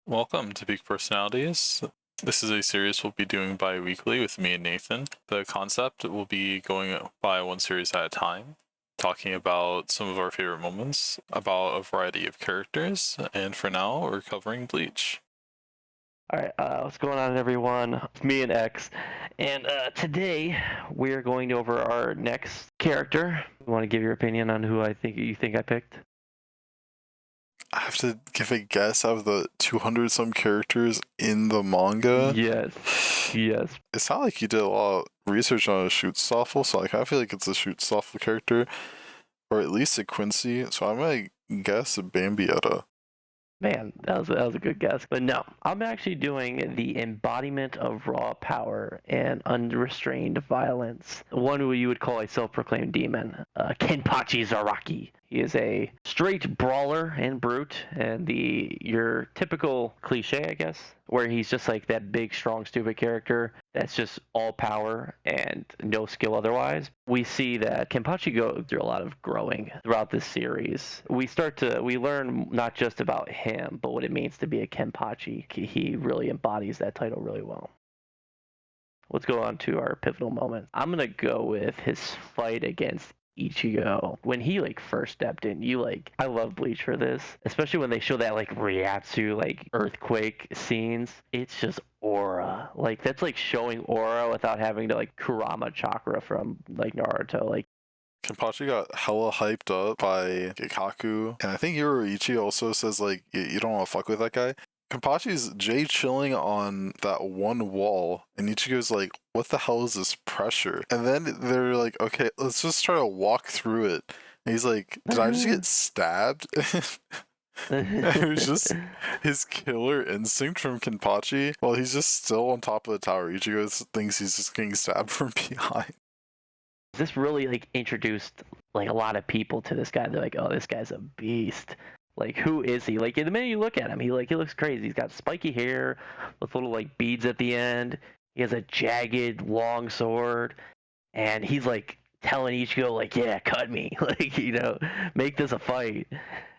Welcome to Peak Personalities. This is a series we'll be doing bi-weekly with me and Nathan. The concept will be going by one series at a time, talking about some of our favorite moments, about a variety of characters, and for now, we're covering Bleach. Alright, what's going on, everyone? It's me and X, and today we're going over our next character. You want to give your opinion on who you think I picked? I have to give a guess out of the 200 some characters in the manga. Yes. It's not like you did a lot of research on a Schutzstaffel, so I feel like it's a Schutzstaffel character, or at least a Quincy, so I'm gonna guess a Bambietta. Man, that was a good guess. But no, I'm actually doing the embodiment of raw power and unrestrained violence. One who you would call a self-proclaimed demon, Kenpachi Zaraki. He is a straight brawler and brute, and your typical cliche, I guess, where he's just like that big, strong, stupid character that's just all power and no skill otherwise. We see that Kenpachi go through a lot of growing throughout this series. We learn not just about him, but what it means to be a Kenpachi. He really embodies that title really well. Let's go on to our pivotal moment. I'm gonna go with his fight against Ichigo. When he first stepped in, I love Bleach for this, especially when they show that Ryatsu earthquake scenes. It's just aura. That's like showing aura without having to Kurama chakra from Naruto. Kenpachi got hella hyped up by Gikaku, and I think Yoruichi also says you don't want to fuck with that guy. Kenpachi's Jay chilling on that one wall, and Ichigo's like, "What the hell is this pressure?" And then they're like, "Okay, let's just try to walk through it." And he's like, "Did I just get stabbed?" It was just his killer instinct from Kenpachi. While he's just still on top of the tower, Ichigo thinks he's just getting stabbed from behind. This really introduced a lot of people to this guy. They're like, oh, this guy's a beast. Who is he? The minute you look at him, he looks crazy. He's got spiky hair with little beads at the end. He has a jagged long sword, and he's telling Ichigo yeah, cut me, make this a fight.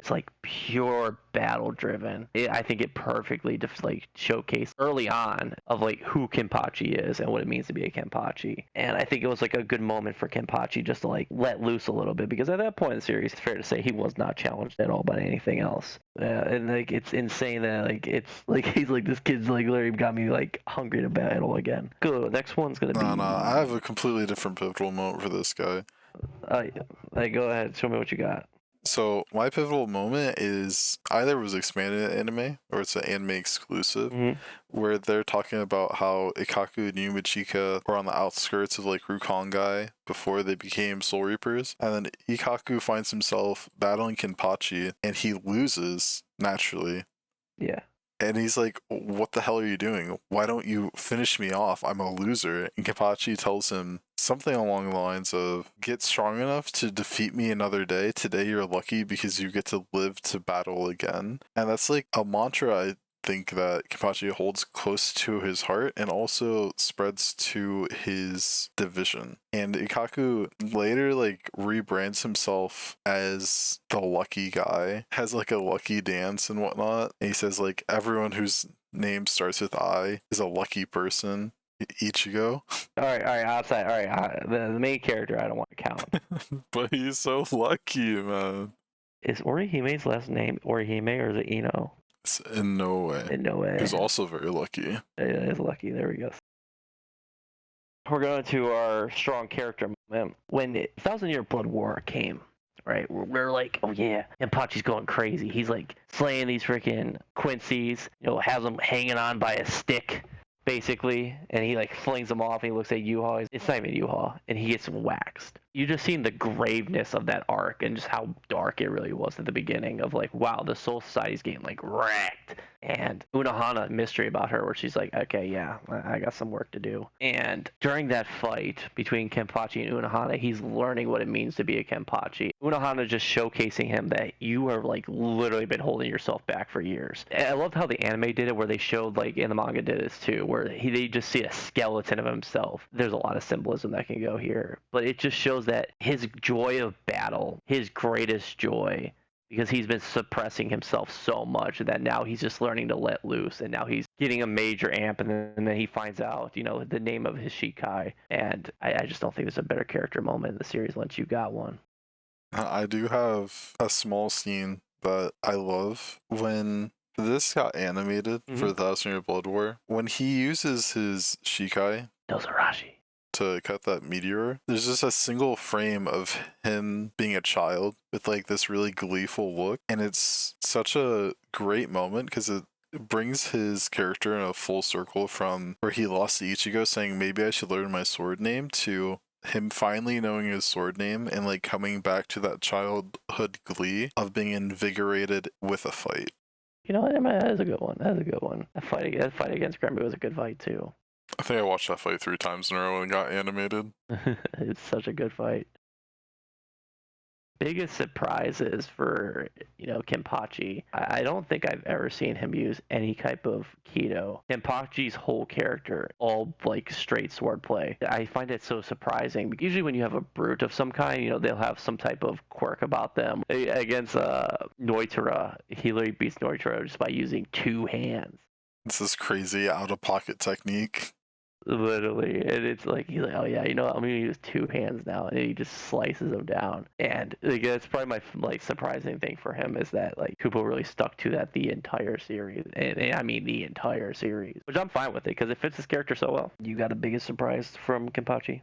It's pure battle driven. I think it perfectly showcased early on of who Kenpachi is and what it means to be a Kenpachi. And I think it was a good moment for Kenpachi just to let loose a little bit, because at that point in the series, it's fair to say he was not challenged at all by anything else. And it's insane that it's he's this kid's literally got me hungry to battle again. Good. Next one's gonna be. No, I have a completely different pivotal moment for this guy. Go ahead, show me what you got. So my pivotal moment is either it was expanded anime or it's an anime exclusive, where they're talking about how Ikaku and Yumachika were on the outskirts of Rukongai before they became Soul Reapers, and then Ikaku finds himself battling Kenpachi and he loses naturally. Yeah. And he's like, "What the hell are you doing? Why don't you finish me off? I'm a loser." And Kenpachi tells him something along the lines of, "Get strong enough to defeat me another day. Today you're lucky because you get to live to battle again." And that's a mantra I think that Kenpachi holds close to his heart and also spreads to his division. And Ikaku later rebrands himself as the lucky guy, has a lucky dance and whatnot. And he says everyone whose name starts with I is a lucky person. Ichigo. All right, outside. All right, the main character I don't want to count. But he's so lucky, man. Is Orihime's last name Orihime or is it Ino? In no way. In no way. He's also very lucky. It is lucky. There we go. We're going to our strong character moment. When the Thousand Year Blood War came, right, we're like, oh yeah, Kenpachi's going crazy. He's slaying these freaking Quincy's, has them hanging on by a stick, basically, and he flings them off, and he looks at Yuha. It's not even Yuha, and he gets waxed. You just seen the graveness of that arc and just how dark it really was at the beginning of wow, the Soul Society's getting wrecked. And Unohana mystery about her where she's like, okay, yeah, I got some work to do. And during that fight between Kenpachi and Unohana, he's learning what it means to be a Kenpachi. Unohana just showcasing him that you are literally been holding yourself back for years. And I love how the anime did it, where they showed in the manga did this too, where they just see a skeleton of himself. There's a lot of symbolism that can go here, but it just shows that his joy of battle, his greatest joy, because he's been suppressing himself so much that now he's just learning to let loose, and now he's getting a major amp, and then he finds out, the name of his Shikai, and I just don't think there's a better character moment in the series once you got one. I do have a small scene that I love when this got animated for the Thousand Year Blood War. When he uses his Shikai Dozarashi. to cut that meteor, there's just a single frame of him being a child with like this really gleeful look, and it's such a great moment because it brings his character in a full circle from where he lost to Ichigo saying maybe I should learn my sword name to him finally knowing his sword name and like coming back to that childhood glee of being invigorated with a fight. That is a good one. That is a good one. That fight against Granby was a good fight too. I think I watched that fight 3 times in a row and got animated. It's such a good fight. Biggest surprises for Kenpachi. I don't think I've ever seen him use any type of keto. Kenpachi's whole character, all like straight swordplay. I find it so surprising. Usually when you have a brute of some kind, they'll have some type of quirk about them. Against Noitura, he literally beats Noitura just by using 2 hands. This is crazy out of pocket technique. Literally, and it's like he's like, oh yeah, I'm gonna use 2 hands now, and he just slices them down. And like, that's probably my like surprising thing for him is that like Kupo really stuck to that the entire series, and I mean the entire series, which I'm fine with it because it fits his character so well. You got a biggest surprise from Kenpachi?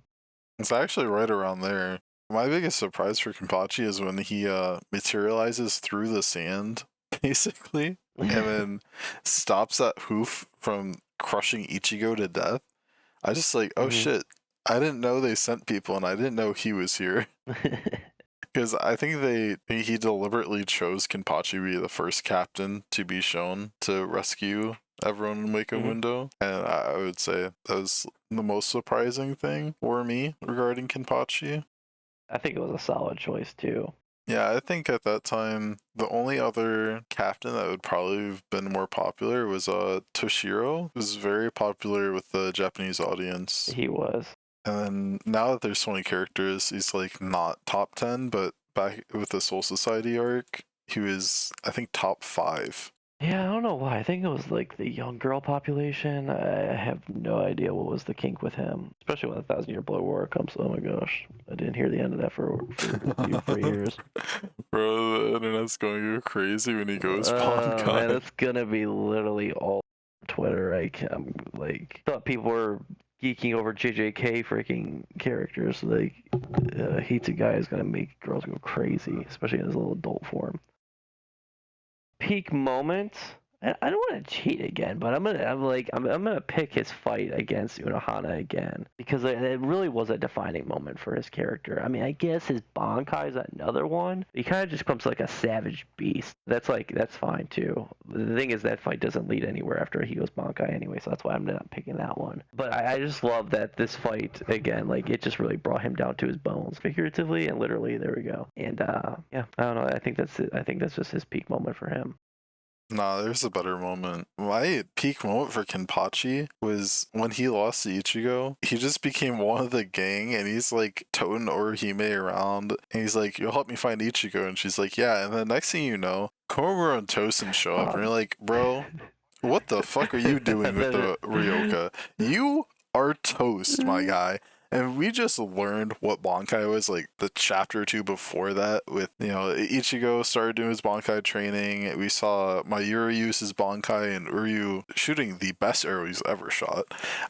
It's actually right around there. My biggest surprise for Kenpachi is when he materializes through the sand, basically, and then stops that hoof from crushing Ichigo to death. I just like, oh shit, I didn't know they sent people and I didn't know he was here. Because I think he deliberately chose Kenpachi to be the first captain to be shown to rescue everyone in Wake Window. And I would say that was the most surprising thing for me regarding Kenpachi. I think it was a solid choice too. Yeah, I think at that time, the only other captain that would probably have been more popular was Toshiro. He was very popular with the Japanese audience. He was. And then now that there's so many characters, he's like not top 10, but back with the Soul Society arc, he was, I think, top 5. Yeah, I don't know why. I think it was like the young girl population. I have no idea what was the kink with him, especially when the Thousand Year Blood War comes. Oh my gosh, I didn't hear the end of that for years. Bro, the internet's going go crazy when he goes Bankai. Man, it's gonna be literally all Twitter. I'm like thought people were geeking over JJK freaking characters. Like, Hitsu guy is gonna make girls go crazy, especially in his little adult form. Peak moment. I don't want to cheat again, but I'm gonna pick his fight against Unohana again because it really was a defining moment for his character. I mean, I guess his Bankai is another one. He kind of just becomes like a savage beast. That's fine too. The thing is that fight doesn't lead anywhere after he goes Bankai anyway, so that's why I'm not picking that one. But I just love that this fight again, like it just really brought him down to his bones, figuratively and literally. There we go. And yeah, I don't know. I think that's it. I think that's just his peak moment for him. Nah, there's a better moment. My peak moment for Kenpachi was when he lost to Ichigo. He just became one of the gang and he's like toting Orihime around and he's like, you'll help me find Ichigo. And she's like, yeah. And the next thing you know, Komamura and Tosen show up and you're like, bro, what the fuck are you doing with the Ryoka? You are toast, my guy. And we just learned what Bankai was like the chapter or 2 before that with, Ichigo started doing his Bankai training. We saw Mayuri use his Bankai and Uryu shooting the best arrow he's ever shot.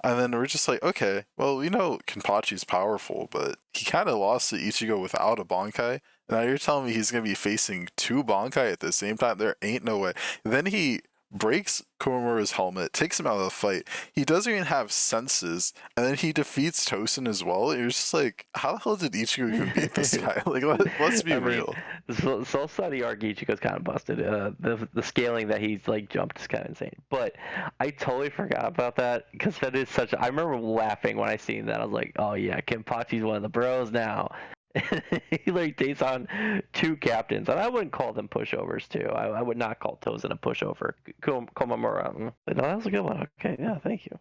And then we're just like, okay, well, we know Kenpachi's powerful, but he kind of lost to Ichigo without a Bankai. Now you're telling me he's going to be facing 2 Bankai at the same time? There ain't no way. Then he breaks Komamura's helmet, takes him out of the fight. He doesn't even have senses, and then he defeats Tosen as well. You're just like, how the hell did Ichigo even beat this guy? Like, let's be real. Soul Society arc Ichigo's kind of busted. The scaling that he's like jumped is kind of insane. But I totally forgot about that because that is such. I remember laughing when I seen that. I was like, oh yeah, Kenpachi's one of the bros now. He like takes on 2 captains, and I wouldn't call them pushovers too. I would not call Tozen a pushover. Komamura. But no, that was a good one. Okay, yeah, thank you.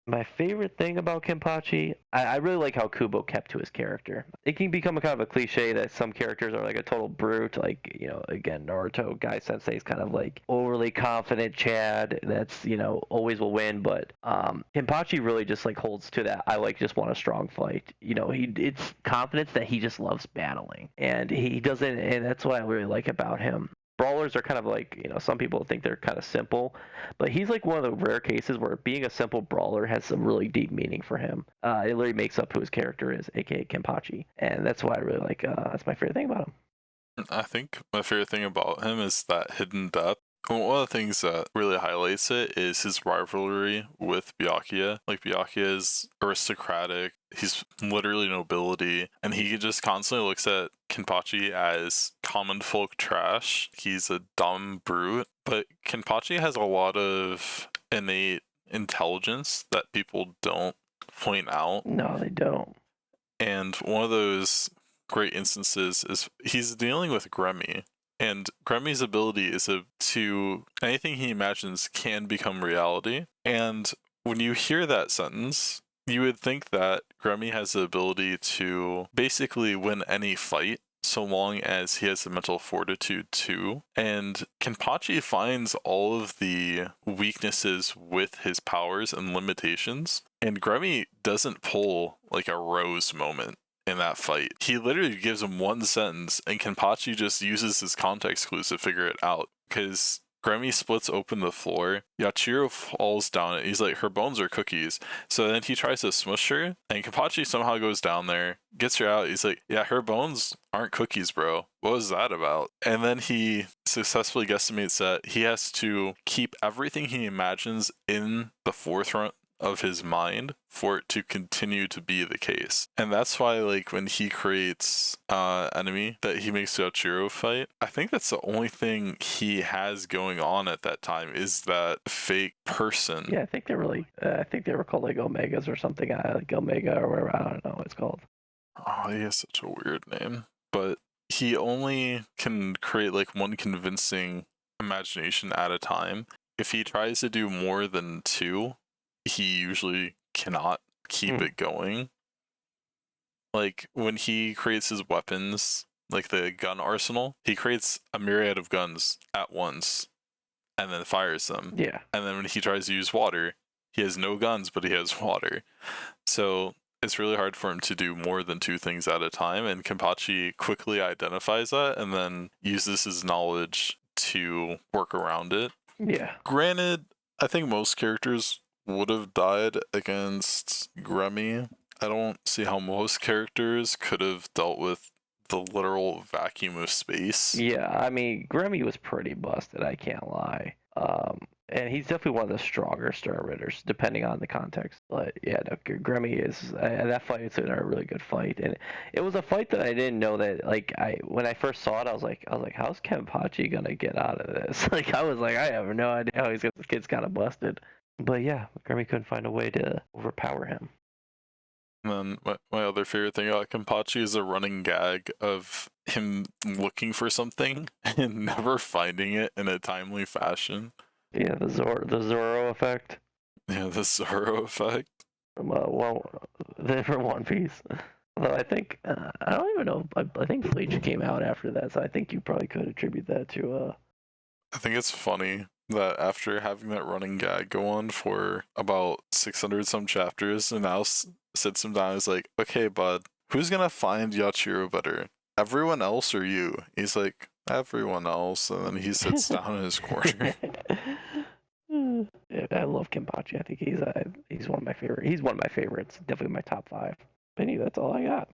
My favorite thing about Kenpachi, I really like how Kubo kept to his character. It can become a kind of a cliche that some characters are like a total brute, like, again, Naruto, Guy Sensei is kind of like overly confident Chad that's, always will win, but Kenpachi really just like holds to that. I like just want a strong fight. It's confidence that he just loves battling. And he doesn't, and that's what I really like about him. Brawlers are kind of like, some people think they're kind of simple, but he's like one of the rare cases where being a simple brawler has some really deep meaning for him. It really makes up who his character is, aka Kenpachi, and that's why I really like. That's my favorite thing about him. I think my favorite thing about him is that hidden depth. One of the things that really highlights it is his rivalry with Byakuya. Like, Byakuya is aristocratic, he's literally nobility, and he just constantly looks at Kenpachi as common folk trash. He's a dumb brute, but Kenpachi has a lot of innate intelligence that people don't point out. No, they don't. And one of those great instances is he's dealing with Gremmy. And Gremmy's ability is to anything he imagines can become reality. And when you hear that sentence, you would think that Gremmy has the ability to basically win any fight so long as he has the mental fortitude too. And Kenpachi finds all of the weaknesses with his powers and limitations. And Gremmy doesn't pull like a Rose moment in that fight. He literally gives him one sentence, and Kenpachi just uses his context clues to figure it out. Because Gremmy splits open the floor, Yachiro falls down, and he's like, her bones are cookies. So then he tries to smush her, and Kenpachi somehow goes down there, gets her out. He's like, yeah, her bones aren't cookies, bro. What was that about? And then he successfully guesstimates that he has to keep everything he imagines in the forefront of his mind for it to continue to be the case. And that's why, like, when he creates enemy that he makes Yachiro fight, I think that's the only thing he has going on at that time is that fake person. Yeah, I think they're really. I think they were called like Omegas or something, like Omega or whatever. I don't know what it's called. Oh, he has such a weird name. But he only can create like one convincing imagination at a time. If he tries to do more than two, he usually cannot keep it going. Like, when he creates his weapons, like the gun arsenal, he creates a myriad of guns at once and then fires them. Yeah. And then when he tries to use water, he has no guns, but he has water. So it's really hard for him to do more than two things at a time. And Kenpachi quickly identifies that and then uses his knowledge to work around it. Yeah. Granted, I think most characters would have died against Gremmy. I don't see how most characters could have dealt with the literal vacuum of space. Yeah, I mean, Grammy was pretty busted, I can't lie. And he's definitely one of the stronger Star Ridders, depending on the context. But yeah, no, Grammy is that fight is a really good fight, and it was a fight that I didn't know that like when I first saw it, I was like, how's Kenpachi gonna get out of this? Like I was like, I have no idea how this kid's kind of busted. But yeah, Grammy couldn't find a way to overpower him. And then my other favorite thing about Kenpachi is a running gag of him looking for something and never finding it in a timely fashion. Yeah, the Zoro effect Yeah, the Zoro effect. from from One Piece. Although I think I don't even know. I think Bleach came out after that, so I think you probably could attribute that to. I think it's funny that after having that running gag go on for about 600 some chapters, and now sits him down and is like, okay, bud, who's gonna find Yachiro better? Everyone else or you? He's like, everyone else, and then he sits down in his corner. Yeah, I love Kenpachi. I think he's one of my favorite. He's one of my favorites. Definitely my top 5. Benny, that's all I got.